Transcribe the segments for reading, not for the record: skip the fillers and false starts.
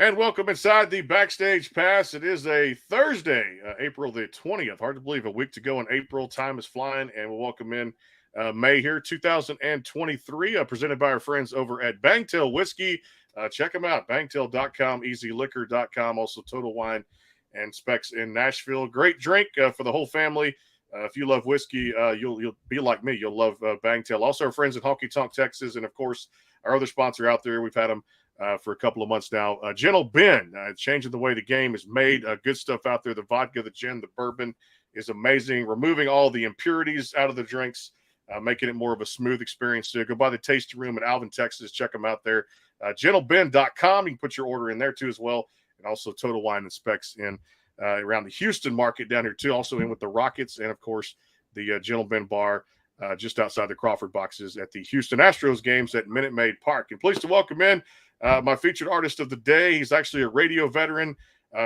And welcome inside the Backstage Pass. It is a Thursday, April the 20th. Hard to believe a week to go in April. Time is flying, and we'll welcome in May here, 2023, presented by our friends over at Bangtail Whiskey. Check them out, bangtail.com, easyliquor.com, also Total Wine and Specs in Nashville. Great drink for the whole family. If you love whiskey, you'll be like me. You'll love Bangtail. Also, our friends in Honky Tonk, Texas, and, of course, our other sponsor out there. We've had them for a couple of months now. Gentle Ben, changing the way the game is made. Good stuff out there. The vodka, the gin, the bourbon is amazing. Removing all the impurities out of the drinks, making it more of a smooth experience. So go by the tasting room in Alvin, Texas. Check them out there. GentleBen.com. You can put your order in there too as well. And also Total Wine and Specs in around the Houston market down here too. Also in with the Rockets and, of course, the Gentle Ben Bar just outside the Crawford boxes at the Houston Astros games at Minute Maid Park. And pleased to welcome in my featured artist of the day. He's actually a radio veteran,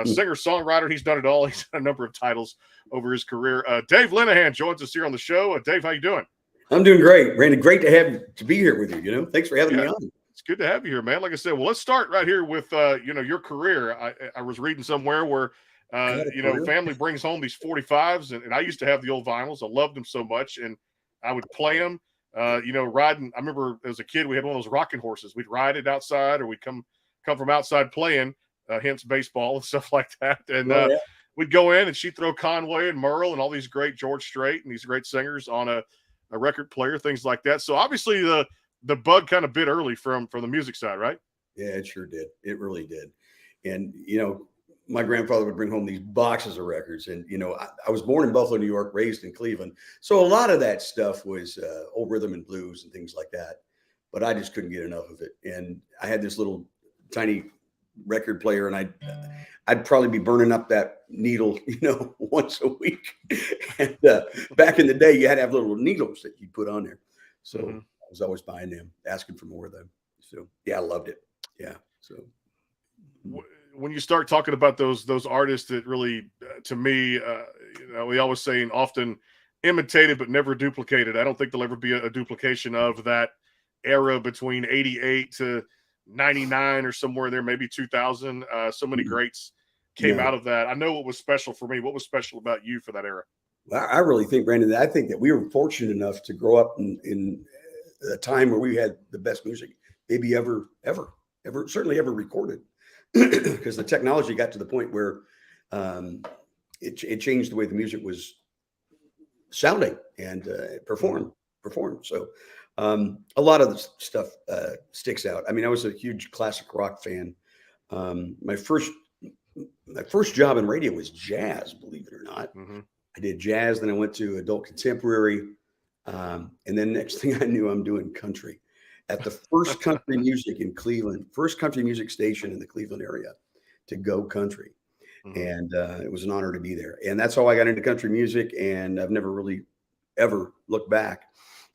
singer-songwriter. He's done it all. He's had a number of titles over his career. Dave Lenahan joins us here on the show. Dave, how you doing? I'm doing great, Randy. Great to be here with you. Thanks for having me on. It's good to have you here, man. Like I said, well, let's start right here with your career. I was reading somewhere where family brings home these 45s, and I used to have the old vinyls. I loved them so much, and I would play them. Riding. I remember as a kid, we had one of those rocking horses. We'd ride it outside, or we'd come from outside playing, hence baseball and stuff like that. And we'd go in, and she'd throw Conway and Merle and all these great George Strait and these great singers on a record player, things like that. So obviously the bug kind of bit early from the music side, right? Yeah, it sure did. It really did. And my grandfather would bring home these boxes of records. And, I was born in Buffalo, New York, raised in Cleveland. So a lot of that stuff was old rhythm and blues and things like that. But I just couldn't get enough of it. And I had this little tiny record player, and I'd probably be burning up that needle, once a week. And back in the day, you had to have little needles that you put on there. So I was always buying them, asking for more of them. So, yeah, I loved it. Yeah. So when you start talking about those artists that really, to me, we always say often imitated but never duplicated. I don't think there'll ever be a duplication of that era between 88 to 99 or somewhere there, maybe 2000. So many greats came out of that. I know what was special for me. What was special about you for that era? Well, I really think, Brandon, I think that we were fortunate enough to grow up in a time where we had the best music maybe ever certainly ever recorded. Because the technology got to the point where it changed the way the music was sounding and performed. So a lot of the stuff sticks out. I mean, I was a huge classic rock fan. My first job in radio was jazz, believe it or not. I did jazz, then I went to adult contemporary, and then next thing I knew, I'm doing country. At the first country music in Cleveland, first country music station in the Cleveland area to go country. And it was an honor to be there. And that's how I got into country music. And I've never really ever looked back.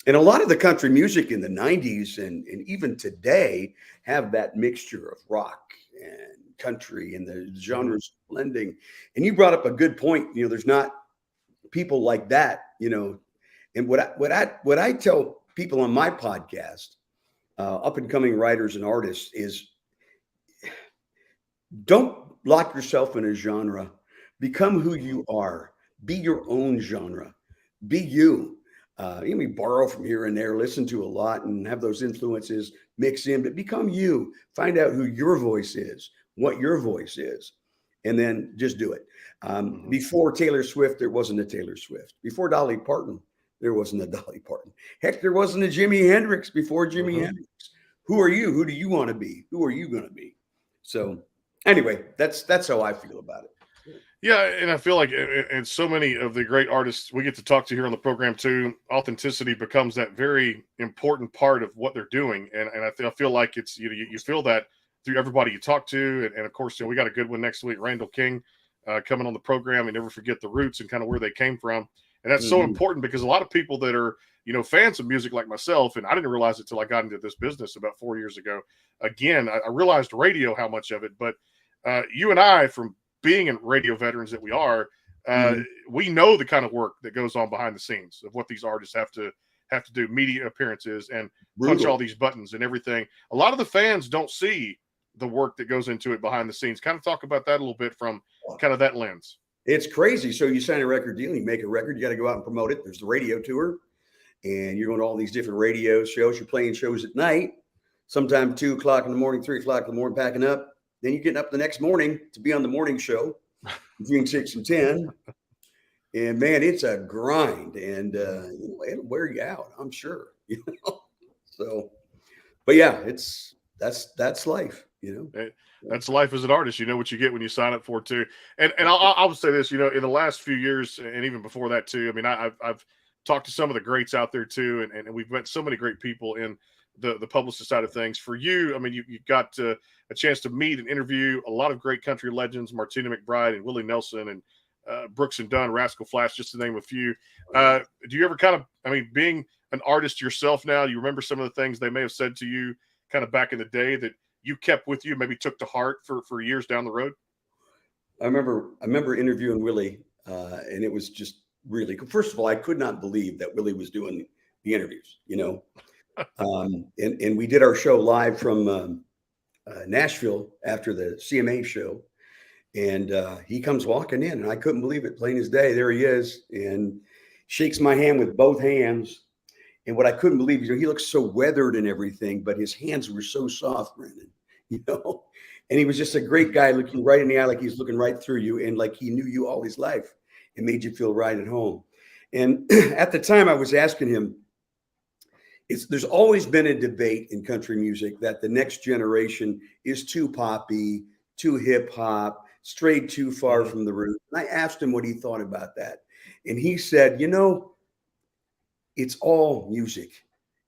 And a lot of the country music in the 90s and even today have that mixture of rock and country and the genres blending. And you brought up a good point. There's not people like that, and what I tell people on my podcast, up and coming writers and artists, is don't lock yourself in a genre. Become who you are. Be your own genre. Be you. You may borrow from here and there, listen to a lot and have those influences mix in, but become you. Find out who your voice is, what your voice is, and then just do it. Before Taylor Swift, there wasn't a Taylor Swift. Before Dolly Parton, there wasn't a Dolly Parton. Heck, there wasn't a Jimi Hendrix before Jimi Hendrix. Who are you? Who do you want to be? Who are you going to be? So anyway, that's how I feel about it. Yeah, and I feel like and so many of the great artists we get to talk to here on the program too, authenticity becomes that very important part of what they're doing. And I feel like it's you feel that through everybody you talk to. And of course, we got a good one next week, Randall King, coming on the program, and never forget the roots and kind of where they came from. And that's so important because a lot of people that are, fans of music like myself, and I didn't realize it till I got into this business about 4 years ago. Again, I realized radio, how much of it, but you and I, from being in radio veterans that we are, we know the kind of work that goes on behind the scenes of what these artists have to do, media appearances and punch all these buttons and everything. A lot of the fans don't see the work that goes into it behind the scenes. Kind of talk about that a little bit from kind of that lens. It's crazy. So you sign a record deal, you make a record, you got to go out and promote it. There's the radio tour, and you're going to all these different radio shows. You're playing shows at night, sometimes 2 o'clock in the morning, 3 o'clock in the morning, packing up. Then you're getting up the next morning to be on the morning show between 6 and 10. And man, it's a grind, and it'll wear you out, I'm sure. So, but yeah, that's life, That's life as an artist. You know what you get when you sign up for it too. And I'll say this, in the last few years, and even before that too. I mean, I've talked to some of the greats out there too, and we've met so many great people in the publicist side of things. For you, I mean, you got a chance to meet and interview a lot of great country legends, Martina McBride and Willie Nelson and Brooks and Dunn, Rascal Flatts, just to name a few. Do you ever being an artist yourself now, you remember some of the things they may have said to you kind of back in the day that you kept with you, maybe took to heart for years down the road? I remember interviewing Willie, and it was just really cool. First of all, I could not believe that Willie was doing the interviews, and we did our show live from Nashville after the CMA show. And he comes walking in, and I couldn't believe it, plain as day. There he is, and shakes my hand with both hands. And what I couldn't believe, he looks so weathered and everything, but his hands were so soft, Brandon, And he was just a great guy, looking right in the eye, like he's looking right through you, and like he knew you all his life and made you feel right at home. And at the time, I was asking him, there's always been a debate in country music that the next generation is too poppy, too hip hop, strayed too far from the root. And I asked him what he thought about that. And he said, it's all music.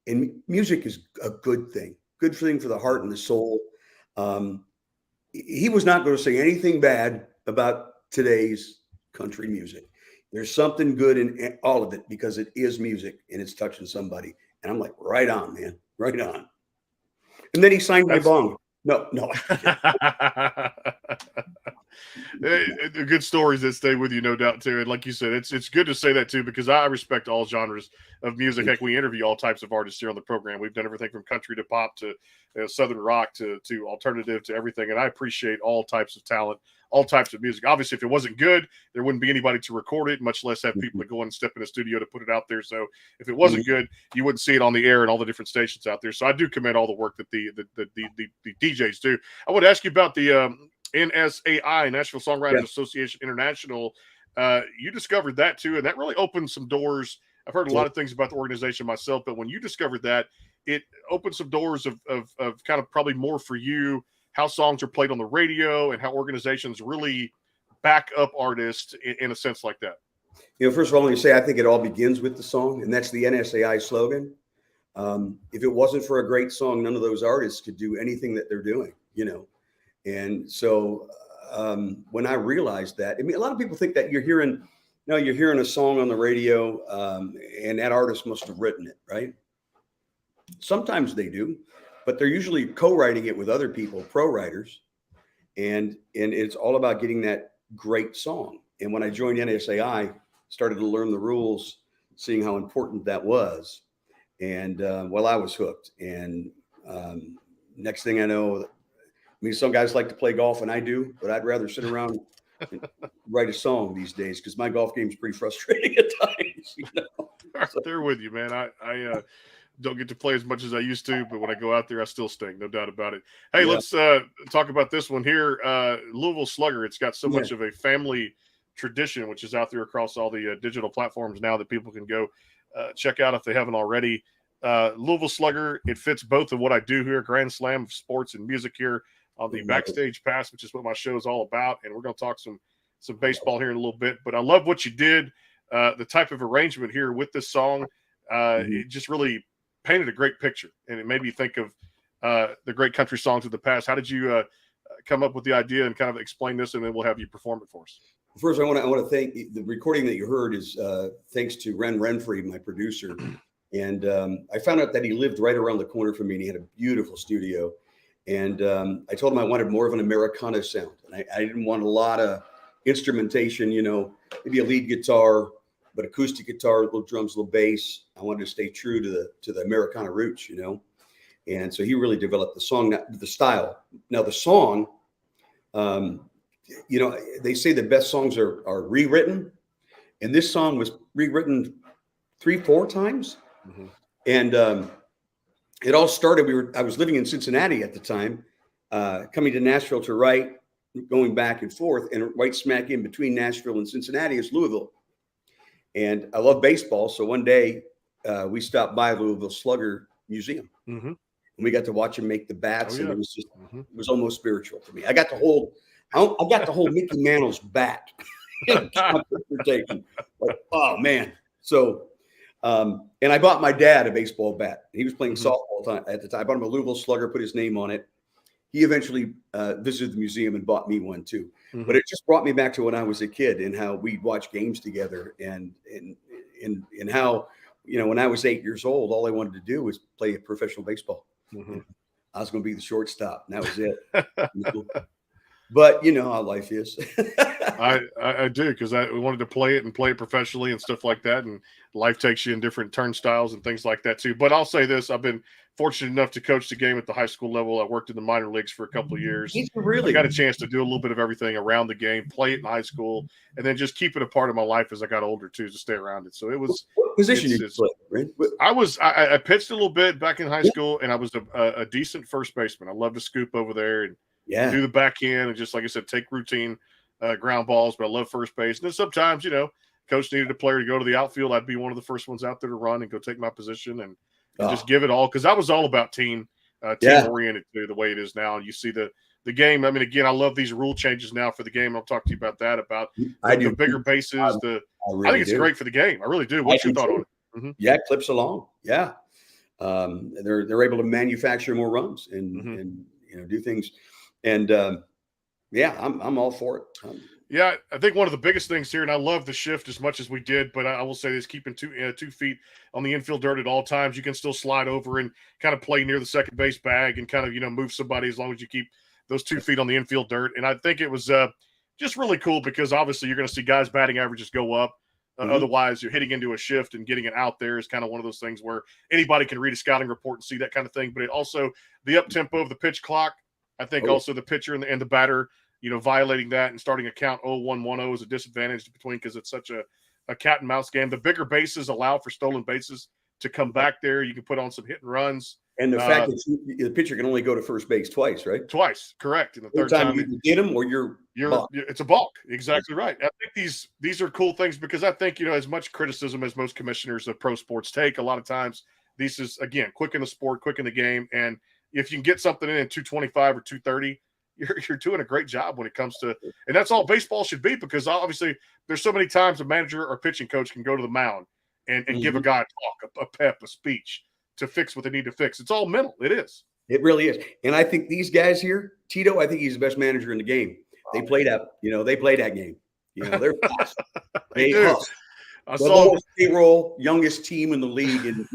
And music is a good thing for the heart and the soul. He was not going to say anything bad about today's country music. There's something good in all of it because it is music and it's touching somebody. And I'm like, right on, man, right on. And then he signed my bong. No. Good stories that stay with you, no doubt, too. And like you said, it's good to say that, too, because I respect all genres of music. Heck, we interview all types of artists here on the program. We've done everything from country to pop to Southern rock to alternative to everything. And I appreciate all types of talent, all types of music. Obviously, if it wasn't good, there wouldn't be anybody to record it, much less have people that go and step in the studio to put it out there. So if it wasn't good, you wouldn't see it on the air and all the different stations out there. So I do commend all the work that the DJs do. I would ask you about the NSAI, Nashville Songwriters Association International. You discovered that too, and that really opened some doors. I've heard a lot of things about the organization myself, but when you discovered that, it opened some doors of kind of probably more for you, how songs are played on the radio and how organizations really back up artists in a sense like that. First of all, let me say, I think it all begins with the song, and that's the NSAI slogan. If it wasn't for a great song, none of those artists could do anything that they're doing, And so when I realized that, I mean, a lot of people think that you're hearing a song on the radio and that artist must have written it, right? Sometimes they do, but they're usually co-writing it with other people, pro writers. And it's all about getting that great song. And when I joined NSAI, started to learn the rules, seeing how important that was. And I was hooked. And next thing I know, some guys like to play golf, and I do, but I'd rather sit around and write a song these days because my golf game is pretty frustrating at times. So. They're with you, man. I don't get to play as much as I used to, but when I go out there, I still stink, no doubt about it. Hey, let's talk about this one here. Louisville Slugger. It's got so much of a family tradition, which is out there across all the digital platforms now that people can go check out if they haven't already. Louisville Slugger. It fits both of what I do here, Grand Slam of sports and music here on the Backstage Pass, which is what my show is all about. And we're going to talk some baseball here in a little bit. But I love what you did. The type of arrangement here with this song, it just really painted a great picture. And it made me think of the great country songs of the past. How did you come up with the idea and kind of explain this? And then we'll have you perform it for us. First, I want to thank the recording that you heard is thanks to Ren Renfrey, my producer. And I found out that he lived right around the corner from me, and he had a beautiful studio. And I told him I wanted more of an Americana sound. And I didn't want a lot of instrumentation, maybe a lead guitar, but acoustic guitar, little drums, little bass. I wanted to stay true to the Americana roots, And so he really developed the song, the style. Now the song, they say the best songs are rewritten, and this song was rewritten 3-4 times. Mm-hmm. And it all started. I was living in Cincinnati at the time, coming to Nashville to write, going back and forth, and right smack in between Nashville and Cincinnati is Louisville. And I love baseball, so one day we stopped by Louisville Slugger Museum, mm-hmm. and we got to watch him make the bats, and it was just mm-hmm. it was almost spiritual to me. I got to hold Mickey Mantle's bat. Like, oh man! So, and I bought my dad a baseball bat. He was playing softball at the time. I bought him a Louisville Slugger, put his name on it. He eventually visited the museum and bought me one too. Mm-hmm. But it just brought me back to when I was a kid and how we'd watch games together, and how, when I was 8 years old, all I wanted to do was play professional baseball. Mm-hmm. I was going to be the shortstop, and that was it. But you know how life is. I do, because I wanted to play it professionally and stuff like that. And life takes you in different turnstiles and things like that too. But I'll say this: I've been fortunate enough to coach the game at the high school level. I worked in the minor leagues for a couple of years. I got a chance to do a little bit of everything around the game, play it in high school, and then just keep it a part of my life as I got older too, to stay around it. So it was. What position did you play? I pitched a little bit back in high school, and I was a decent first baseman. I love to scoop over there and do the backhand, and just like I said, take routine ground balls. But I love first base. And then sometimes, coach needed a player to go to the outfield. I'd be one of the first ones out there to run and go take my position and just give it all, because I was all about team oriented too, the way it is now. And you see the game. I mean, again, I love these rule changes now for the game. I'll talk to you about that, about the bigger bases. I think it's great for the game. I really do. What's your thought on it? Mm-hmm. Yeah, it clips along. Yeah. They're able to manufacture more runs and do things. And I'm all for it. Yeah, I think one of the biggest things here, and I love the shift as much as we did, but I will say this: keeping 2 feet on the infield dirt at all times. You can still slide over and kind of play near the second base bag and kind of move somebody, as long as you keep those 2 feet on the infield dirt. And I think it was just really cool, because obviously you're going to see guys' batting averages go up. Otherwise, you're hitting into a shift, and getting it out there is kind of one of those things where anybody can read a scouting report and see that kind of thing. But it also, the up tempo of the pitch clock, I think also the pitcher and the batter, violating that and starting a count 0-1-1-0 is a disadvantage between, because it's such a cat and mouse game. The bigger bases allow for stolen bases to come back there. You can put on some hit and runs. And the fact that the pitcher can only go to first base twice, right? Twice, correct. And the third time you get him, or it's a balk. Exactly right. I think these are cool things, because I think, as much criticism as most commissioners of pro sports take, a lot of times this is, again, quick in the sport, quick in the game. And if you can get something in 225 or 230, you're doing a great job when it comes to, and that's all baseball should be, because obviously there's so many times a manager or pitching coach can go to the mound and give a guy a talk, a pep, a speech to fix what they need to fix. It's all mental. It is. It really is. And I think these guys here, Tito, I think he's the best manager in the game. They play that game. They're fast. They hustle. I saw payroll, youngest team in the league, and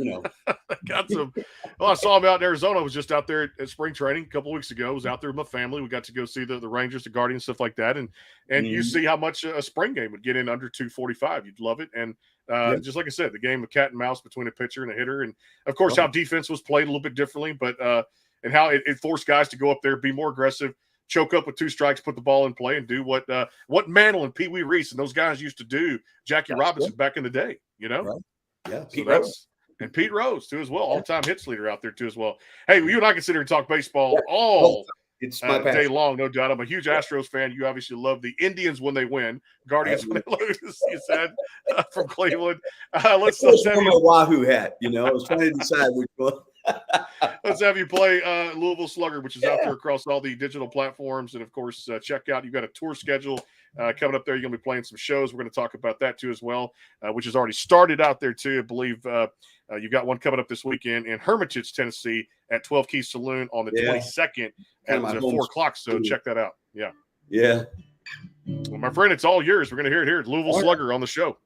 got some. Well, I saw him out in Arizona. I was just out there at spring training a couple of weeks ago. I was out there with my family. We got to go see the Rangers, the Guardians, stuff like that, and you see how much a spring game would get in under 245. You'd love it. And just like I said, the game of cat and mouse between a pitcher and a hitter, and of course how defense was played a little bit differently, but and how it forced guys to go up there, be more aggressive, choke up with 2 strikes, put the ball in play, and do what Mantle and Pee Wee Reese and those guys used to do. Jackie Robinson back in the day, Right. Yeah, so Pete Rose. And Pete Rose too as well, all-time hits leader out there too as well. Hey, you and I can sit here and talk baseball all day long, no doubt. I'm a huge Astros fan. You obviously love the Indians when they win, Guardians when they lose. You said from Cleveland. Let's have my Wahoo hat. I was trying to decide which one. Let's have you play Louisville Slugger, which is out there across all the digital platforms. And, of course, check out, you've got a tour schedule coming up there. You're going to be playing some shows. We're going to talk about that, too, as well, which has already started out there, too. I believe you've got one coming up this weekend in Hermitage, Tennessee at 12 Keys Saloon on the 22nd at 4 o'clock. So check that out. Yeah. Yeah. Well, my friend, it's all yours. We're going to hear it here. Louisville Slugger on the show.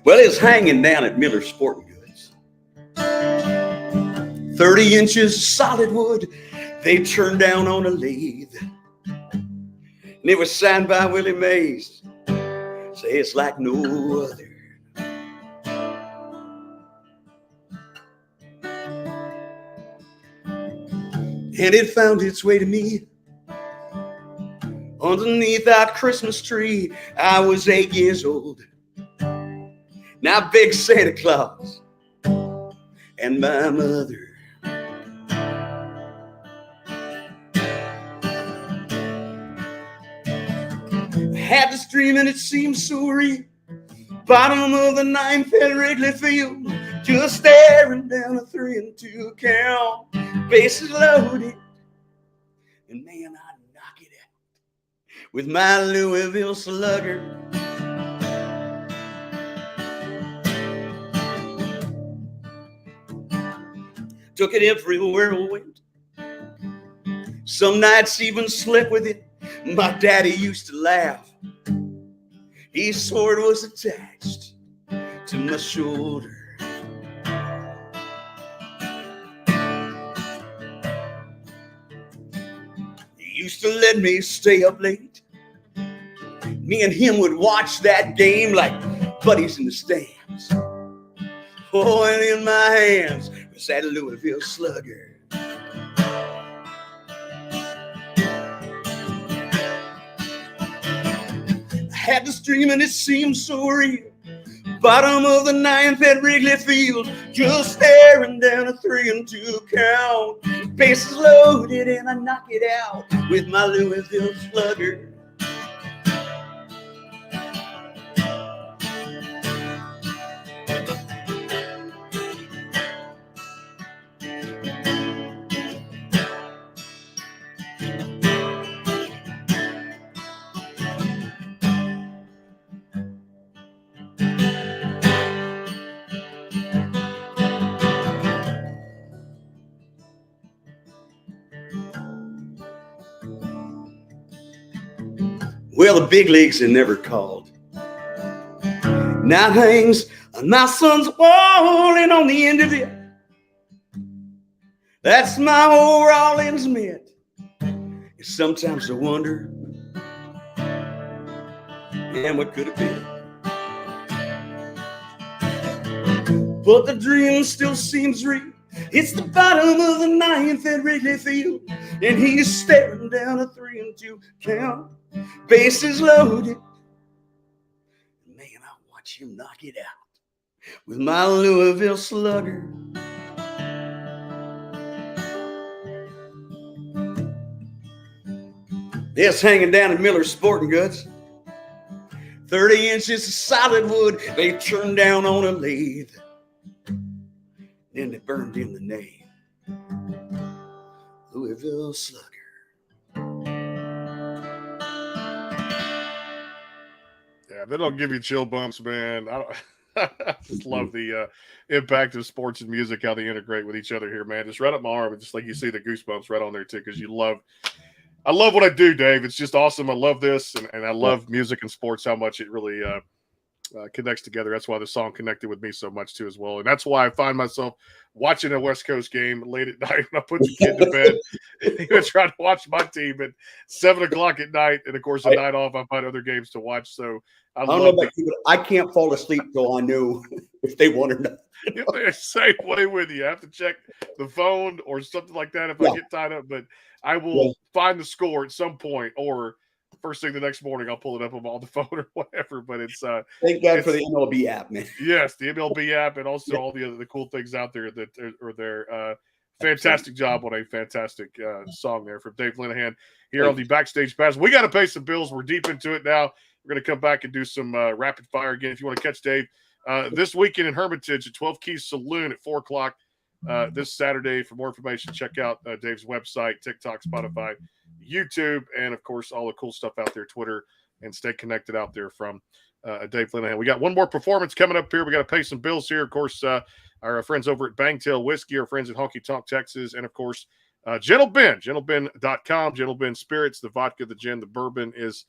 Well, it's hanging down at Miller Sporting Goods. 30 inches solid wood they turned down on a lathe. And it was signed by Willie Mays. Say it's like no other. And it found its way to me underneath that Christmas tree. I was 8 years old. Now big Santa Claus and my mother. I had this dream and it seemed so real. Bottom of the ninth at Wrigley Field, just staring down a 3-2 count. Bases loaded, and man, I knock it out with my Louisville Slugger. Took it everywhere I went. Some nights even slept with it. My daddy used to laugh. He swore it was attached to my shoulder. He used to let me stay up late. Me and him would watch that game like buddies in the stands. Oh, and in my hands was that Louisville Slugger. I had this dream and it seemed so real. Bottom of the ninth at Wrigley Field, just staring down a 3-2 count. Bases loaded and I knock it out with my Louisville Slugger. Well, the big leagues are never called. Now it hangs on my son's wall, and on the end of it, that's my old Rollins mitt. Sometimes I wonder, and what could have been. But the dream still seems real. It's the bottom of the ninth at Wrigley Field, and he's staring down a 3-2 count. Bases loaded. Man, I watch him knock it out with my Louisville Slugger. It's hanging down in Miller's Sporting Goods. 30 inches of solid wood they turned down on a lathe. Then they burned in the name, Louisville Slugger. Yeah, they don't give you chill bumps, man. I just love the impact of sports and music, how they integrate with each other here, man. Just right up my arm, and just like you see the goosebumps right on there too, because I love what I do, Dave. It's just awesome. I love this, and I love music and sports, how much it really connects together. That's why the song connected with me so much too as well. And that's why I find myself watching a West Coast game late at night when I put the kid to bed, even trying to watch my team at 7 o'clock at night. And of course, the night off, I find other games to watch. So I don't know about you, but I can't fall asleep till I know if they won or not. They're the same way with you. I have to check the phone or something like that if I get tied up, but I will find the score at some point, or first thing the next morning, I'll pull it up on the phone or whatever. But it's thank God for the MLB app, man. Yes, the MLB app, and also all the cool things out there that are there. Fantastic job on a fantastic song there from Dave Lenahan here on the Backstage Pass. We got to pay some bills. We're deep into it now. We're going to come back and do some rapid fire again. If you want to catch Dave this weekend in Hermitage at 12 Keys Saloon at 4 o'clock this Saturday. For more information, check out Dave's website, TikTok, Spotify, YouTube, and of course all the cool stuff out there, Twitter, and stay connected out there from Dave Lenahan. We got one more performance coming up here. We got to pay some bills here. Of course, our friends over at Bangtail Whiskey, our friends at Honky Tonk Texas, and of course, Gentle Ben, gentleben.com, Gentle Ben Spirits, the vodka, the gin, the bourbon is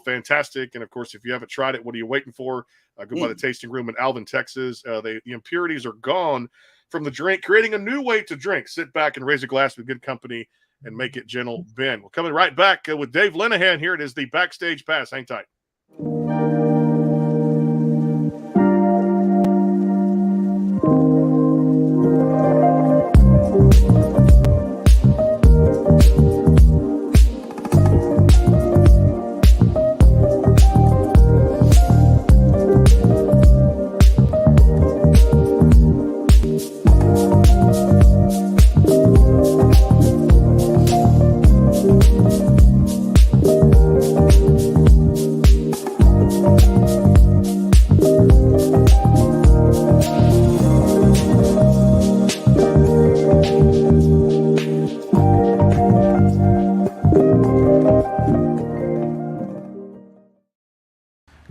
fantastic. And of course, if you haven't tried it, what are you waiting for? Go by the tasting room in Alvin, Texas. The impurities are gone from the drink, creating a new way to drink. Sit back and raise a glass with good company and make it Gentle Ben. We're coming right back with Dave Lenahan here. It is the Backstage Pass. Hang tight.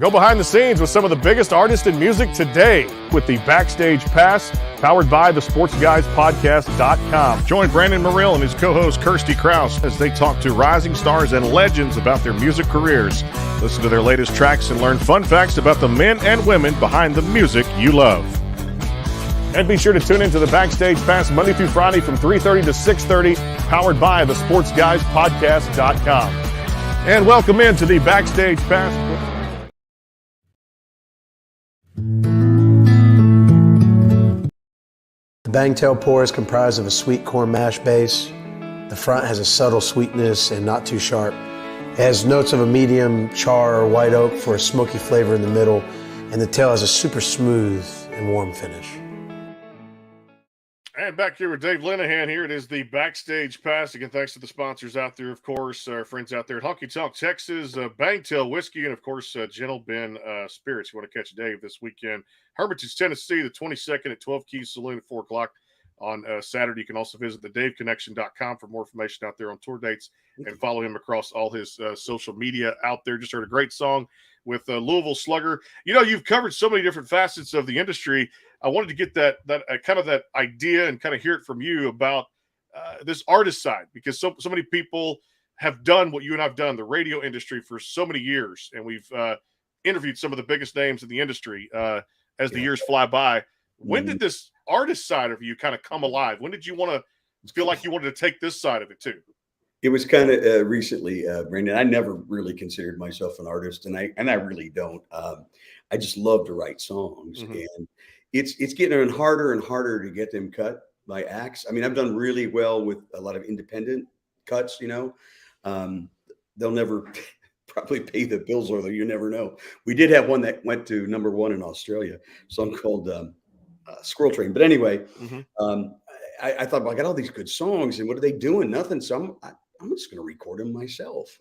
Go behind the scenes with some of the biggest artists in music today with the Backstage Pass, powered by the SportsGuysPodcast.com. Join Brandon Morrill and his co-host Kirsty Krause as they talk to rising stars and legends about their music careers. Listen to their latest tracks and learn fun facts about the men and women behind the music you love. And be sure to tune into the Backstage Pass Monday through Friday from 3:30 to 6:30, powered by the SportsGuysPodcast.com. And welcome into the Backstage Pass. The Bangtail pour is comprised of a sweet corn mash base. The front has a subtle sweetness and not too sharp. It has notes of a medium char or white oak for a smoky flavor in the middle, and the tail has a super smooth and warm finish. And back here with Dave Lenahan here. It is the Backstage Pass. Again, thanks to the sponsors out there, of course, our friends out there at Honky Tonk Texas, Bangtail Whiskey, and, of course, Gentle Ben Spirits. You want to catch Dave this weekend. Hermitage, Tennessee, the 22nd at 12 Keys Saloon at 4 o'clock on Saturday. You can also visit thedaveconnection.com for more information out there on tour dates and follow him across all his social media out there. Just heard a great song with Louisville Slugger. You know, you've covered so many different facets of the industry. I wanted to get that kind of that idea and kind of hear it from you about this artist side, because so many people have done what you and I've done, the radio industry, for so many years, and we've interviewed some of the biggest names in the industry as the years fly by. When did this artist side of you kind of come alive? When did you want to feel like you wanted to take this side of it too? It was kind of recently, Brandon. I never really considered myself an artist, and I really don't. I just love to write songs, and it's getting harder and harder to get them cut by acts. I mean, I've done really well with a lot of independent cuts. You know, they'll never probably pay the bills, or you never know. We did have one that went to #1 in Australia, a song called Squirrel Train. But anyway, I thought, well, I got all these good songs, and what are they doing? Nothing. So I'm just going to record them myself.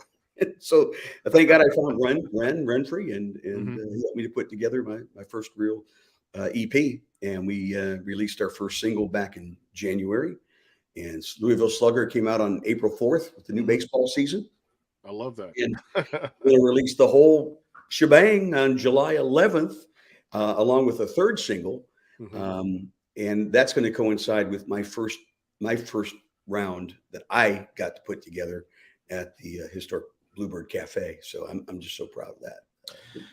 So thank God I found Renfrey, and he helped me to put together my first real EP, and we released our first single back in January. And Louisville Slugger came out on April 4th with the new baseball season. I love that. And we'll release the whole shebang on July 11th, along with a third single. And that's going to coincide with my first round that I got to put together at the historic Bluebird Cafe. So I'm just so proud of that.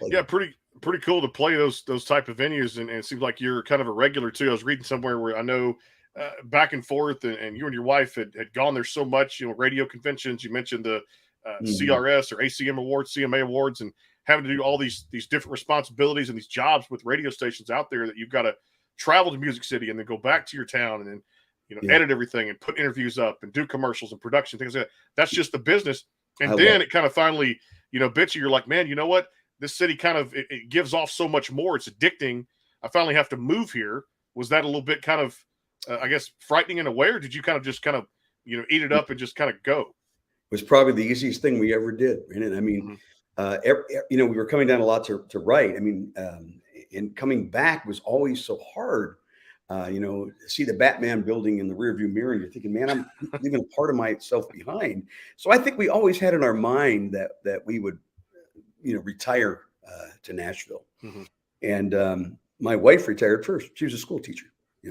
Yeah, pretty cool to play those type of venues, and it seems like you're kind of a regular too. I was reading somewhere where I know back and forth, and you and your wife had gone there so much. You know, radio conventions. You mentioned the CRS or ACM awards, CMA awards, and having to do all these different responsibilities and these jobs with radio stations out there that you've got to travel to Music City and then go back to your town and then edit everything and put interviews up and do commercials and production, things like that. That's just the business. And then it kind of finally bit you. You're like, man, you know what? This city kind of it gives off so much more. It's addicting. I finally have to move here. Was that a little bit kind of I guess frightening in a way, or did you kind of eat it up and just kind of go? It was probably the easiest thing we ever did. And I mean, we were coming down a lot to write. I mean, and coming back was always so hard. See the Batman building in the rearview mirror, and you're thinking, man, I'm leaving a part of myself behind. So I think we always had in our mind that we would, retire to Nashville. And my wife retired first. She was a school teacher.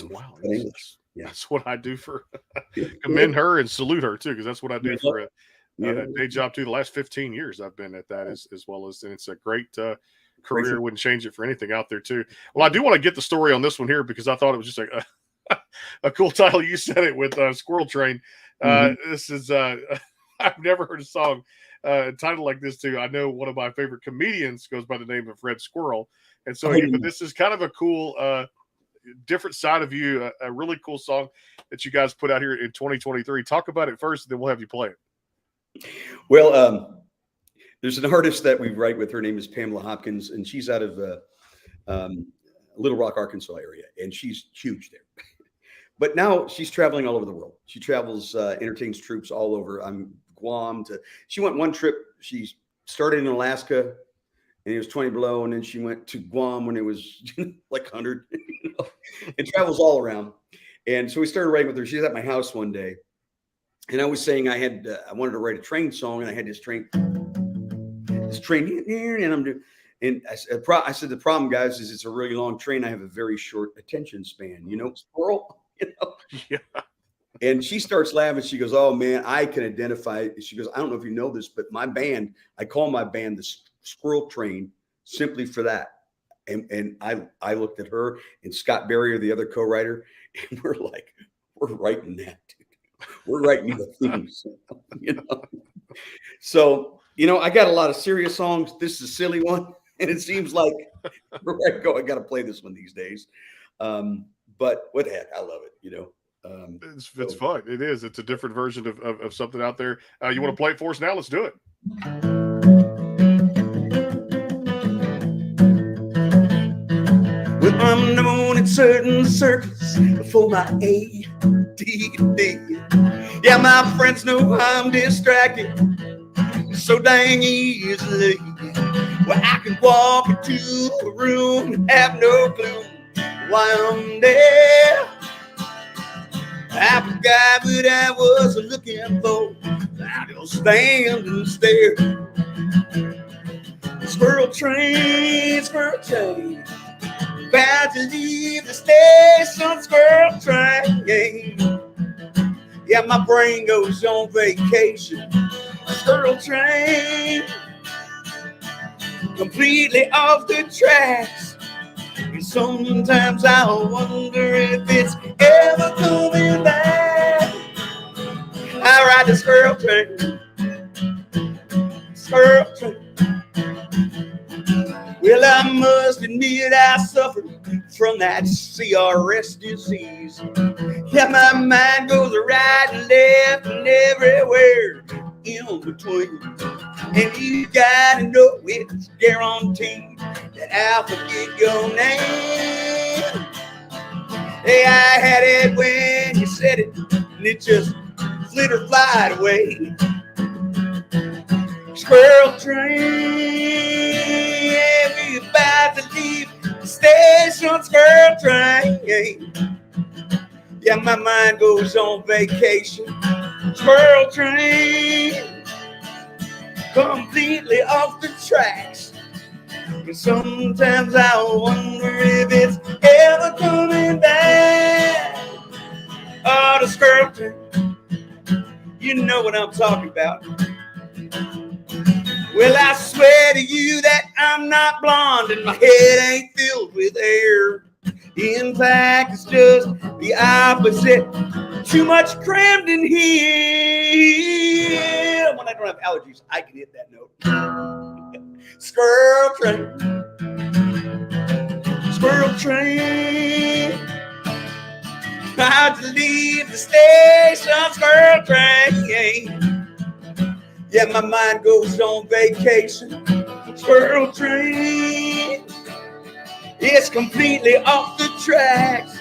Wow, English. That's what I do for. Commend her and salute her too, because that's what I do for a day job too. The last 15 years I've been at that as well as, and it's a great career. Wouldn't change it for anything out there too. Well, I do want to get the story on this one here because I thought it was just a cool title. You said it with Squirrel Train. This is I've never heard a song titled like this too. I know one of my favorite comedians goes by the name of Red Squirrel, and so but this is kind of a cool different side of you, a really cool song that you guys put out here in 2023. Talk about it first, and then we'll have you play it. Well, there's an artist that we write with. Her name is Pamela Hopkins, and she's out of Little Rock, Arkansas area, and she's huge there. But now she's traveling all over the world. She travels, entertains troops all over. Guam she went one trip. She started in Alaska, and it was 20 below, and then she went to Guam when it was like 100, and travels all around. And so we started writing with her. She's at my house one day, and I was saying I wanted to write a train song, and I had this train, and I'm doing, And I said, the problem, guys, is it's a really long train. I have a very short attention span, squirrel, Yeah. And she starts laughing. She goes, oh, man, I can identify. She goes, I don't know if you know this, but my band, I call my band the Squirrel Train simply for that. And I looked at her and Scott Barrier, the other co-writer, and we're like, we're writing that, dude. We're writing the themes, So, I got a lot of serious songs. This is a silly one. And it seems like I got to play this one these days. But what the heck? I love it, It's fun. It is. It's a different version of something out there. You want to play it for us now? Let's do it. Well, I'm known in certain circles for my ADD. Yeah, my friends know I'm distracted so dang easily. Well, I can walk into a room and have no clue why I'm there. I forgot what I was looking for. I just stand and stare. Squirrel train, about to leave the station. Squirrel train. Yeah, my brain goes on vacation. Squirrel train, completely off the tracks. And sometimes I wonder if it's ever coming back. I ride the squirrel train. Squirrel train. Well, I must admit I suffered from that CRS disease. Yeah, my mind goes right and left and everywhere in between. And you gotta know it's guaranteed that I'll forget your name. Hey, I had it when you said it, and it just flitter flied away. Squirrel train, we about to leave the station. Squirrel train. Yeah, my mind goes on vacation. Squirrel train, completely off the tracks. And sometimes I wonder if it's ever coming back. Oh, the squirrel train, you know what I'm talking about. Well, I swear to you that I'm not blonde and my head ain't filled with hair. In fact, it's just the opposite. Too much crammed in here. When I don't have allergies, I can hit that note. Squirrel train. Squirrel train. About to leave the station. Squirrel train. Yeah, my mind goes on vacation. Squirrel train. It's completely off the tracks.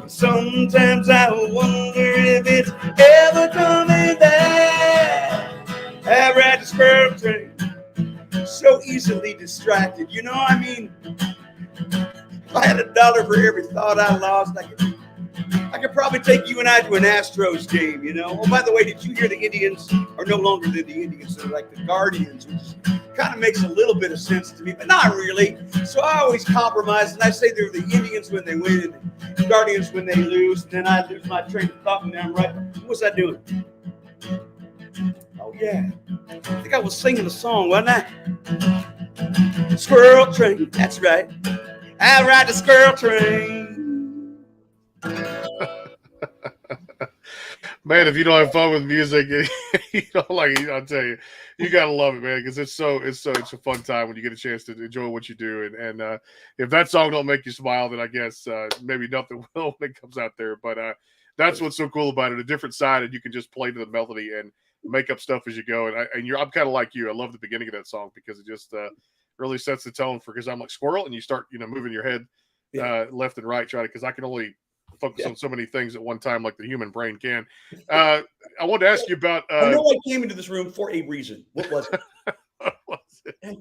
Sometimes I wonder if it's ever coming back. I ride the squirrel train, so easily distracted. You know, I mean, if I had $1 for every thought I lost, I could probably take you and I to an Astros game, Oh, by the way, did you hear the Indians are no longer the Indians? They're like the Guardians, which kind of makes a little bit of sense to me, but not really. So I always compromise, and I say they're the Indians when they win and the Guardians when they lose, and then I lose my train of thought, and then I'm right. What was I doing? Oh, yeah. I think I was singing a song, wasn't I? Squirrel train, that's right. I ride the squirrel train. Man, if you don't have fun with music, I'll tell you, you gotta love it, man, because it's a fun time when you get a chance to enjoy what you do. And if that song don't make you smile, then I guess maybe nothing will when it comes out there. But that's what's so cool about it—a different side, and you can just play to the melody and make up stuff as you go. And I'm kind of like you. I love the beginning of that song because it just really sets the tone for. Because I'm like squirrel, and you start moving your head left and right, because I can only focus on so many things at one time like the human brain can. I wanted to ask you about I know I came into this room for a reason. What was it? What was it?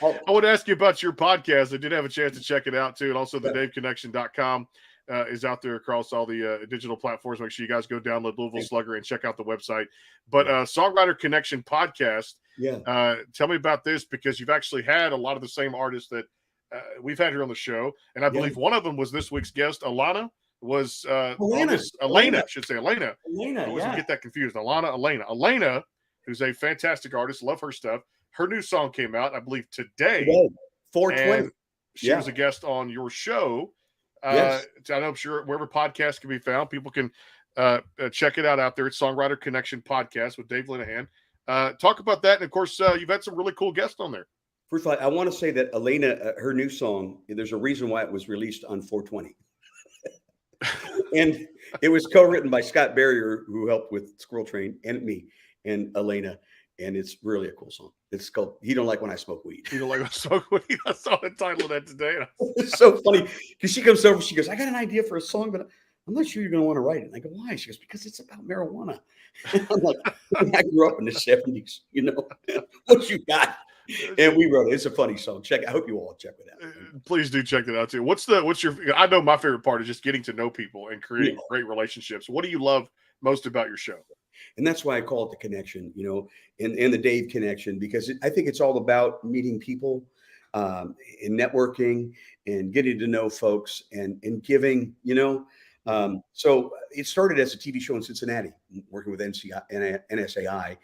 I want to ask you about your podcast. I did have a chance to check it out too, and also the DaveConnection.com. is out there across all the digital platforms. Make sure you guys go download Louisville Slugger and check out the website. But Songwriter Connection podcast. Yeah. Tell me about this, because you've actually had a lot of the same artists that we've had here on the show, and I believe one of them was this week's guest. Elena, I should say Elena. I always get that confused. Elena, who's a fantastic artist. Love her stuff. Her new song came out, I believe, today. 420. She was a guest on your show. Yes. I'm sure wherever podcasts can be found, people can check it out there. It's Songwriter Connection Podcast with Dave Lenahan. Talk about that. And of course, you've had some really cool guests on there. First of all, I want to say that Elena, her new song, there's a reason why it was released on 420. And it was co-written by Scott Barrier, who helped with Squirrel Train, and me and Elena. And it's really a cool song. It's called "He Don't Like When I Smoke Weed." You don't like when I smoke weed? I saw the title of that today. It's so funny because she comes over, she goes, "I got an idea for a song, but I'm not sure you're going to want to write it." And I go, "Why?" She goes, "Because it's about marijuana." And I'm like, "I grew up in the 70s, what you got?" And we wrote it. It's a funny song. I hope you all check it out. Please do check it out too. What's your? I know my favorite part is just getting to know people and creating great relationships. What do you love most about your show? And that's why I call it the connection, and the Dave connection, because I think it's all about meeting people and networking and getting to know folks and giving, so it started as a TV show in Cincinnati, working with NSAI.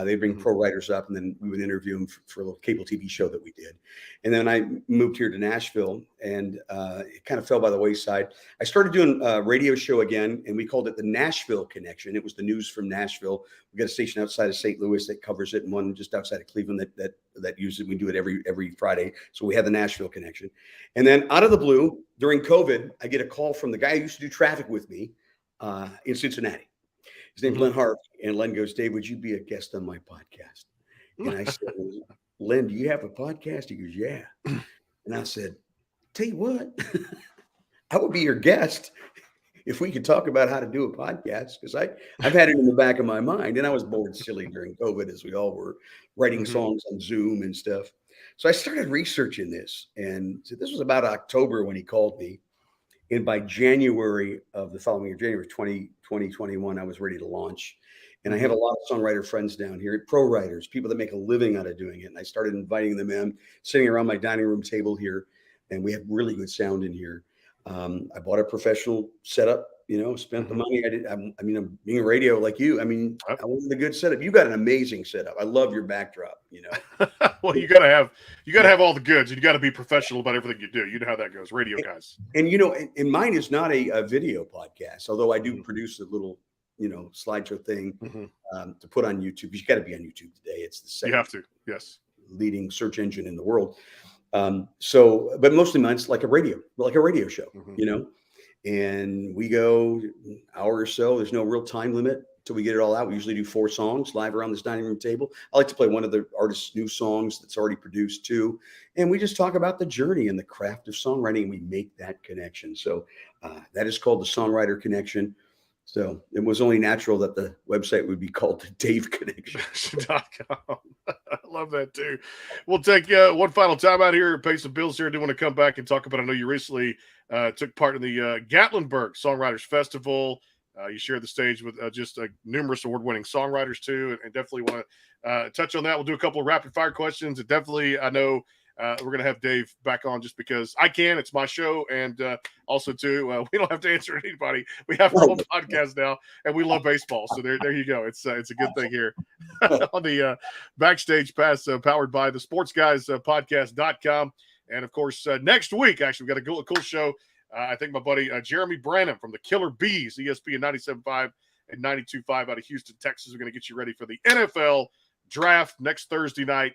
They bring pro writers up, and then we would interview them for a little cable TV show that we did. And then I moved here to Nashville, and it kind of fell by the wayside. I started doing a radio show again, and we called it the Nashville Connection. It was the news from Nashville. We got a station outside of St. Louis that covers it, and one just outside of Cleveland that uses it. We do it every Friday. So we had the Nashville Connection. And then out of the blue, during COVID, I get a call from the guy who used to do traffic with me in Cincinnati. His name's Len Harvey. And Len goes, "Dave, would you be a guest on my podcast?" And I said, "Len, do you have a podcast?" He goes, "Yeah." And I said, "Tell you what, I would be your guest if we could talk about how to do a podcast, because I've had it in the back of my mind, and I was bored silly during COVID, as we all were, writing songs on Zoom and stuff." So I started researching this, and so this was about October when he called me. And by January of the following year, January 2021, I was ready to launch. And I have a lot of songwriter friends down here, pro writers, people that make a living out of doing it. And I started inviting them in, sitting around my dining room table here, and we have really good sound in here. I bought a professional setup, spent the money. I'm being a radio like you. I wanted a good setup. You got an amazing setup. I love your backdrop, Well, you gotta have all the goods, and you gotta be professional about everything you do. You know how that goes, radio guys. And and mine is not a video podcast, although I do produce a little, slideshow thing to put on YouTube. You got to be on YouTube today. It's the second you have to, yes, leading search engine in the world. But mostly mine's like a radio show, and we go an hour or so. There's no real time limit till we get it all out. We usually do 4 songs live around this dining room table. I like to play one of the artist's new songs that's already produced too. And we just talk about the journey and the craft of songwriting, and we make that connection. So that is called the Songwriter Connection. So it was only natural that the website would be called the Dave Connection.com. I love that too. We'll take one final time out here, pay some bills here. I do want to come back and talk about, I know you recently took part in the Gatlinburg Songwriters Festival. You shared the stage with just numerous award-winning songwriters too, and definitely want to touch on that. We'll do a couple of rapid-fire questions. And definitely, I know we're going to have Dave back on just because I can. It's my show. And also, too, we don't have to answer anybody. We have our own podcast now, and we love baseball. So there you go. It's a good thing here on the Backstage Pass powered by the Sports Guys podcast.com. And, of course, next week, actually, we've got a cool show. I think my buddy Jeremy Branham from the Killer Bees, ESPN 97.5 and 92.5 out of Houston, Texas. We're going to get you ready for the NFL draft next Thursday night.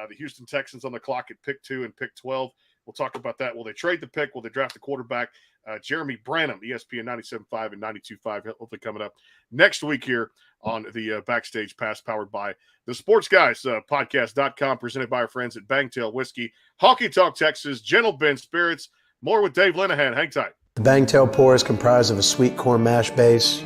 The Houston Texans on the clock at pick 2 and pick 12. We'll talk about that. Will they trade the pick? Will they draft the quarterback? Jeremy Branham, ESPN 97.5 and 92.5, hopefully coming up next week here on the Backstage Pass powered by the Sports Guys podcast.com, presented by our friends at Bangtail Whiskey, Honky Tonk Texas, Gentle Ben Spirits. More with Dave Lenahan. Hang tight. The Bangtail pour is comprised of a sweet corn mash base.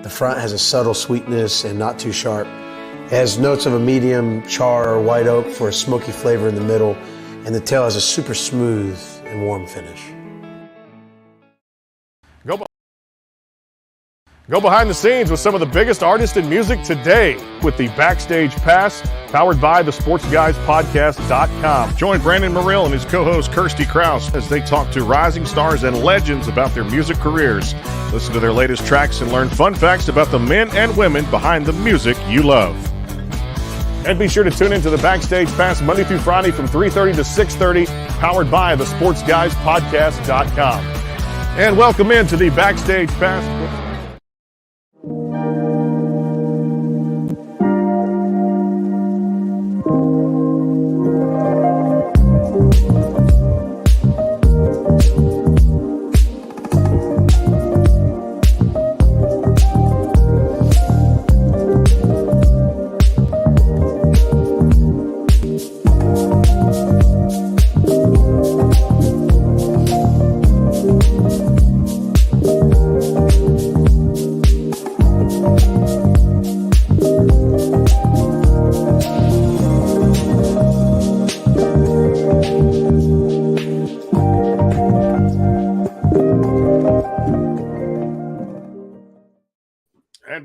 The front has a subtle sweetness and not too sharp. It has notes of a medium char or white oak for a smoky flavor in the middle, and the tail has a super smooth and warm finish. Go behind the scenes with some of the biggest artists in music today with the Backstage Pass, powered by the SportsGuysPodcast.com. Join Brandon Morrill and his co-host Kirsty Krause as they talk to rising stars and legends about their music careers. Listen to their latest tracks and learn fun facts about the men and women behind the music you love. And be sure to tune into the Backstage Pass Monday through Friday from 3:30 to 6:30, powered by the SportsGuysPodcast.com. And welcome into the Backstage Pass.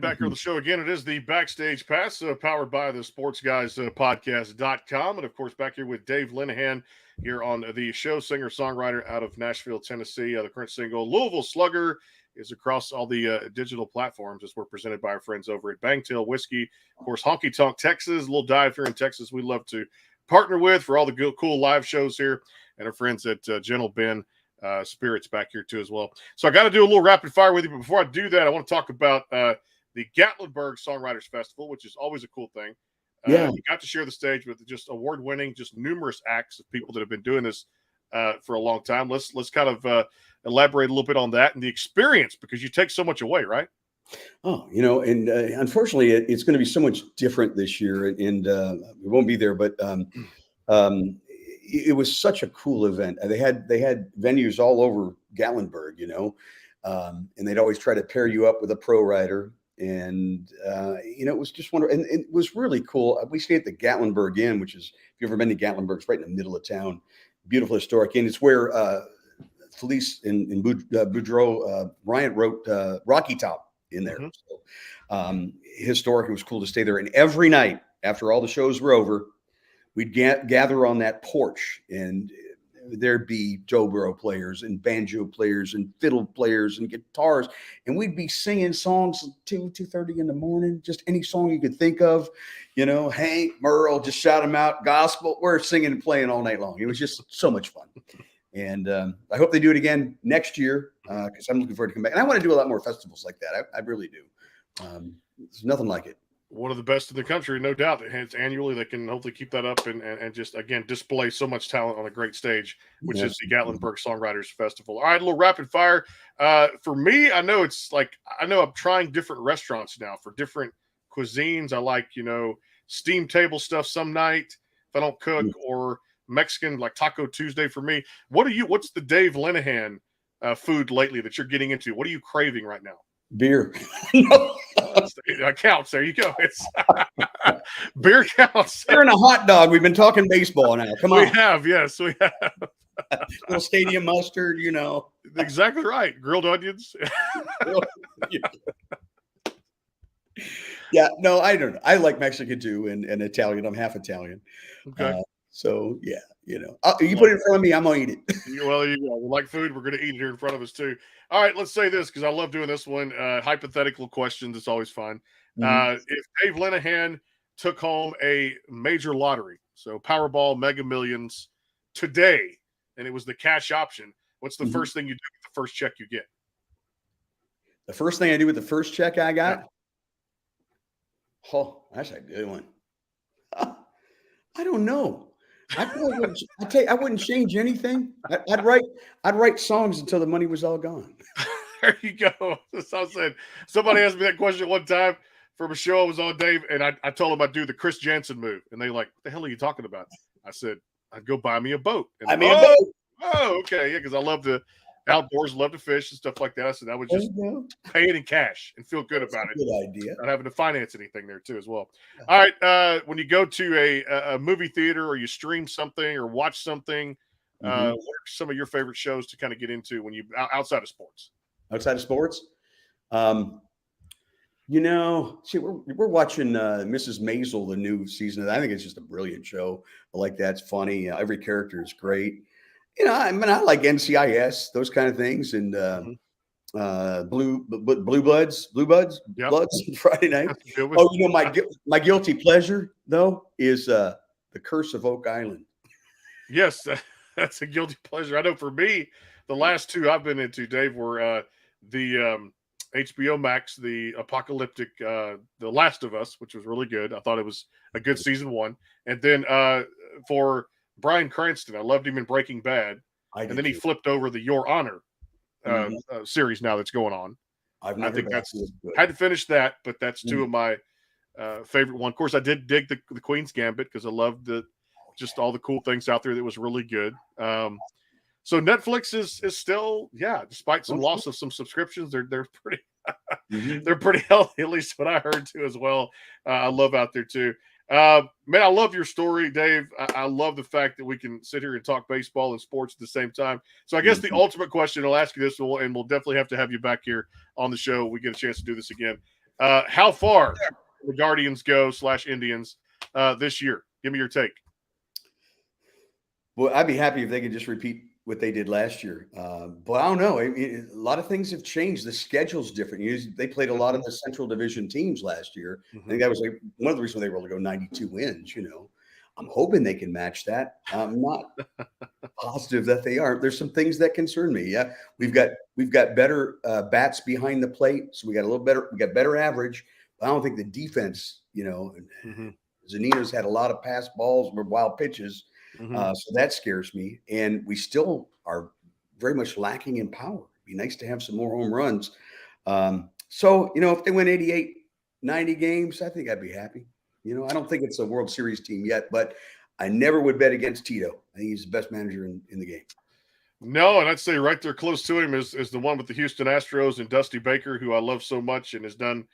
Back here on the show again. It is the Backstage Pass, powered by the SportsGuysPodcast.com. And, of course, back here with Dave Lenahan here on the show, singer-songwriter out of Nashville, Tennessee. The current single, Louisville Slugger, is across all the digital platforms as we're presented by our friends over at Bangtail Whiskey. Of course, Honky Tonk Texas, a little dive here in Texas we love to partner with for all the good, cool live shows here. And our friends at Gentle Ben Spirits back here, too, as well. So I got to do a little rapid fire with you. But before I do that, I want to talk about the Gatlinburg Songwriters Festival, which is always a cool thing. You got to share the stage with just award-winning, just numerous acts of people that have been doing this for a long time. Let's kind of elaborate a little bit on that and the experience, because you take so much away, right? Oh, and unfortunately, it's going to be so much different this year, and we won't be there. But it was such a cool event. They had venues all over Gatlinburg, and they'd always try to pair you up with a pro rider. And, it was just wonderful. And it was really cool. We stayed at the Gatlinburg Inn, which is, if you've ever been to Gatlinburg, it's right in the middle of town. Beautiful historic inn. It's where Felice and Boudreaux, Bryant wrote Rocky Top in there. So, historic. It was cool to stay there. And every night after all the shows were over, we'd gather on that porch, and there'd be dobro players and banjo players and fiddle players and guitars, and we'd be singing songs 2:30 in the morning, just any song you could think of, Hank, Merle, just shout them out, gospel. We're singing and playing all night long. It was just so much fun. And I hope they do it again next year, because I'm looking forward to come back. And I want to do a lot more festivals like that. I really do. There's nothing like it. One of the best in the country, no doubt. It's annually. They can hopefully keep that up and just, again, display so much talent on a great stage, which is the Gatlinburg Songwriters Festival. All right, a little rapid fire. For me, I know I'm trying different restaurants now for different cuisines. I like, steam table stuff some night if I don't cook, or Mexican, like Taco Tuesday for me. What's the Dave Lenahan food lately that you're getting into? What are you craving right now? Beer. Counts. There you go. It's beer counts. Beer and a hot dog. We've been talking baseball now. Come on. We have. Yes, we have. Little stadium mustard, Exactly right. Grilled onions. Yeah, no, I don't know. I like Mexican too, and Italian. I'm half Italian. Okay. So yeah, you put it in front of me, I'm gonna eat it. Well, we like food. We're gonna eat it here in front of us too. All right, let's say this, because I love doing this one. Hypothetical questions. It's always fun. If Dave Lenahan took home a major lottery, so Powerball, Mega Millions today, and it was the cash option, what's the first thing you do with the first check you get? The first thing I do with the first check I got? Yeah. Oh, that's a good one. I don't know. I wouldn't change anything. I'd write songs until the money was all gone. There you go. That's what I said. Somebody asked me that question one time from a show I was on, Dave, and I told them I'd do the Chris Jansen move, and they were like, "What the hell are you talking about?" I said, "I'd go buy me a boat." And a boat. Oh, okay, yeah, because I love to outdoors, love to fish and stuff like that. I said I would just pay it in cash and feel good about it. Good idea. Not having to finance anything there too as well. All right, when you go to a movie theater, or you stream something or watch something, what are some of your favorite shows to kind of get into when you outside of sports? Outside of sports, See, we're watching Mrs. Maisel, the new season. I think it's just a brilliant show. I like that. It's funny. Every character is great. I mean, I like NCIS, those kind of things, and Mhm. Blue Buds, Yep, Bloods Friday night. that's a good one. Oh, my guilty pleasure though is The Curse of Oak Island. Yes, that's a guilty pleasure. I know for me, the last two I've been into, Dave, were the HBO Max, the apocalyptic, The Last of Us, which was really good. I thought it was a good season one. And then for Bryan Cranston, I loved him in Breaking Bad. I And did then he too. flipped over the Your Honor Mhm. series now that's going on. I've I never think been. that's Good. had to finish that, but that's two Mhm. of my favorite one. Of course, I did dig the Queen's Gambit because I loved just all the cool things out there that was really good. So Netflix is still, yeah, despite some loss of some subscriptions, they're pretty Mhm. they're pretty healthy, at least what I heard too as well. I love out there too. Man, I love your story, Dave. I love the fact that we can sit here and talk baseball and sports at the same time. So I guess the Mhm. ultimate question, I'll ask you this, and we'll definitely have to have you back here on the show. We get a chance to do this again. How far the Guardians go / Indians this year? Give me your take. Well, I'd be happy if they could just repeat what they did last year. But I don't know. A lot of things have changed. The schedule's different. They played a lot of Mhm, the Central Division teams last year. I think mhm. that was like one of the reasons they were able to go 92 wins. I'm hoping they can match that. I'm not positive that they are. There's some things that concern me. Yeah, we've Mhm, got we've got better bats behind the plate, so we got a little better. We got better average. But I don't think the defense. mhm, Zanino's had a lot of pass balls or wild pitches, mhm. so that scares me. And we still are very much lacking in power. It'd be nice to have some more home runs. If they win 88, 90 games, I think I'd be happy. I don't think it's a World Series team yet, but I never would bet against Tito. I think he's the best manager in the game. No, and I'd say right there close to him is the one with the Houston Astros and Dusty Baker, who I love so much and has done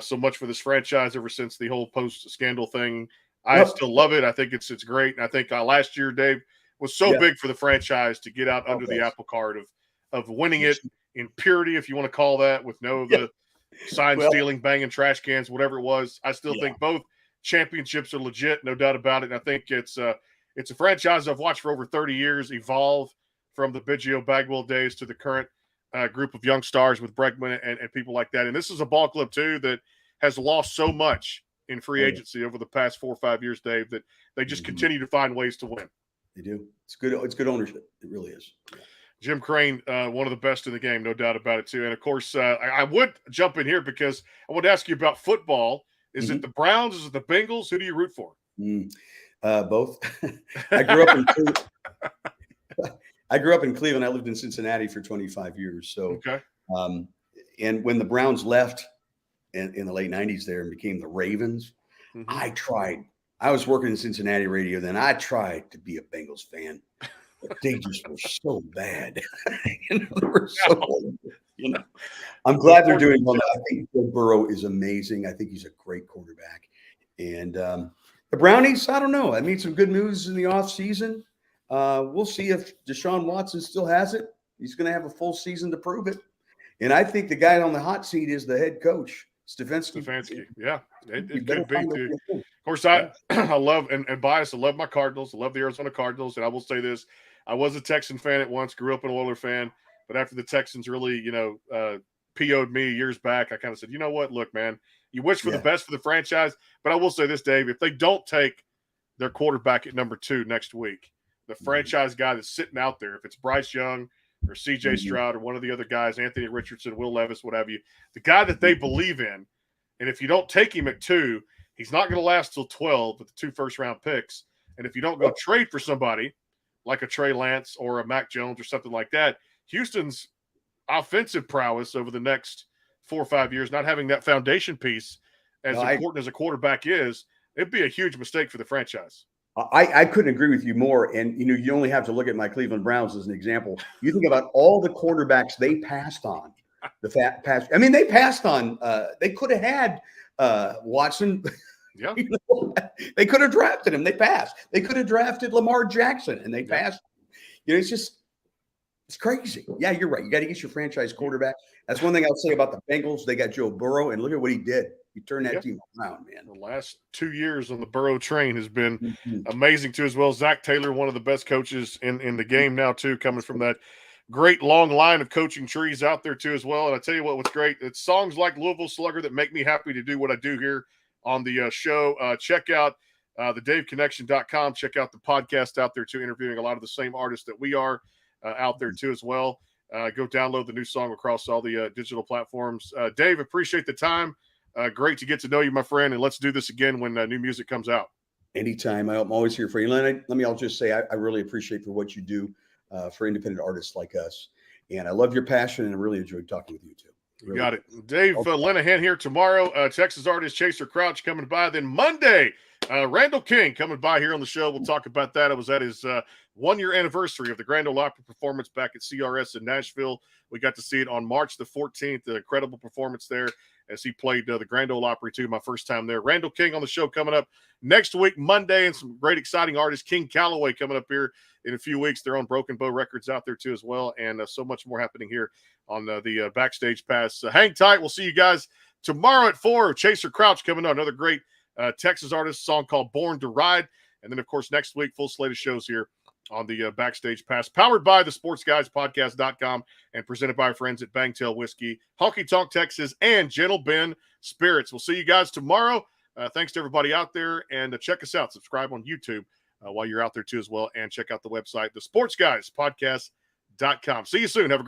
so much for this franchise ever since the whole post scandal thing. I Yep. still love it. I think it's great, and I think last year, Dave, was so Yeah. big for the franchise to get out Oh, under the yes. apple cart of winning Yes. it in purity, if you want to call that, with no of Yeah. the sign Well, stealing, banging trash cans, whatever it was. I still yeah. think both championships are legit, no doubt about it. And I think it's a franchise I've watched for over 30 years evolve from the Biggio Bagwell days to the current group of young stars with Bregman and people like that. And this is a ball club too that has lost so much in free Oh, yeah. agency over the past 4 or 5 years, Dave, that they just Mhm. continue to find ways to win. They do. It's good. It's good ownership. It really is. Yeah. Jim Crane, one of the best in the game, no doubt about it, too. And of course, I would jump in here because I would ask you about football. Is it Mhm. the Browns? Is it the Bengals? Who do you root for? Mm. Both. I grew up in I grew up in Cleveland. I lived in Cincinnati for 25 years. So, Okay. um, and when the Browns left in the late 90s there and became the Ravens, Hmm. I tried. I was working in Cincinnati radio then. I tried to be a Bengals fan, but they just were so bad. They were so horrible, you know. I'm glad they're doing well. I think Joe Burrow is amazing. I think he's a great quarterback. And the Brownies, I don't know. I made some good news in the offseason. We'll see if Deshaun Watson still has it. He's going to have a full season to prove it. And I think the guy on the hot seat is the head coach, Stefanski. Stefanski. Yeah, You it better could be find too. a way. Of course, Yeah. I love and bias. I love my Cardinals. I love the Arizona Cardinals, and I will say this: I was a Texan fan at once, grew up an Oiler fan, but after the Texans really, PO'd me years back, I kind of said, you know what? Look, man, you wish for the Yeah. best for the franchise, but I will say this, Dave: if they don't take their quarterback at number 2 next week, the Mhm. franchise guy that's sitting out there, if it's Bryce Young or C.J. Mhm. Stroud or one of the other guys, Anthony Richardson, Will Levis, what have you, the guy that they Mhm. believe in, and if you don't take him at 2, he's not going to last till 12 with the 2 first-round picks. And if you don't go trade for somebody like a Trey Lance or a Mac Jones or something like that, Houston's offensive prowess over the next 4 or 5 years, not having that foundation piece, No, as important as a quarterback is, it'd be a huge mistake for the franchise. I couldn't agree with you more. And you only have to look at my Cleveland Browns as an example. You think about all the quarterbacks they passed on. I mean, they passed on. They could have had Watson. Yeah. They could have drafted him. They passed. They could have drafted Lamar Jackson, and they Yeah. passed. It's just It's crazy. Yeah, you're right. You got to get your franchise quarterback. That's one thing I'll say about the Bengals. They got Joe Burrow, and look at what he did. He turned that team around, man. The last 2 years on the Burrow train has been Mm-hmm. amazing too, as well. Zach Taylor, one of the best coaches in the game now too, coming from that great long line of coaching trees out there too, as well. And I tell you what's great. It's songs like Louisville Slugger that make me happy to do what I do here on the show. Check out the DaveConnection.com. Check out the podcast out there too, interviewing a lot of the same artists that we are out there too, as well. Go download the new song across all the digital platforms. Dave, appreciate the time. Great to get to know you, my friend, and let's do this again when new music comes out. Anytime. I'm always here for you. Let me I'll just say I really appreciate for what you do for independent artists like us. And I love your passion, and I really enjoyed talking with you too. Really. Got it. Dave Lenahan here tomorrow. Texas artist Chaser Crouch coming by. Then Monday, Randall King coming by here on the show. We'll talk about that. It was at his 1-year anniversary of the Grand Ole Opry performance back at CRS in Nashville. We got to see it on March the 14th. The incredible performance there as he played the Grand Ole Opry too. My first time there. Randall King on the show coming up next week, Monday, and some great exciting artists. King Calloway coming up here in a few weeks. They're on Broken Bow Records out there too as well, and so much more happening here on the Backstage Pass. Hang tight. We'll see you guys tomorrow at 4. Chaser Crouch coming on, another great Texas artist, song called Born to Ride. And then, of course, next week, full slate of shows here on the Backstage Pass, powered by the sportsguyspodcast.com and presented by our friends at Bangtail Whiskey, Honky Tonk Texas, and Gentle Ben Spirits. We'll see you guys tomorrow. Thanks to everybody out there, and check us out. Subscribe on YouTube while you're out there too as well, and check out the website, the sportsguyspodcast.com. See you soon. Have a great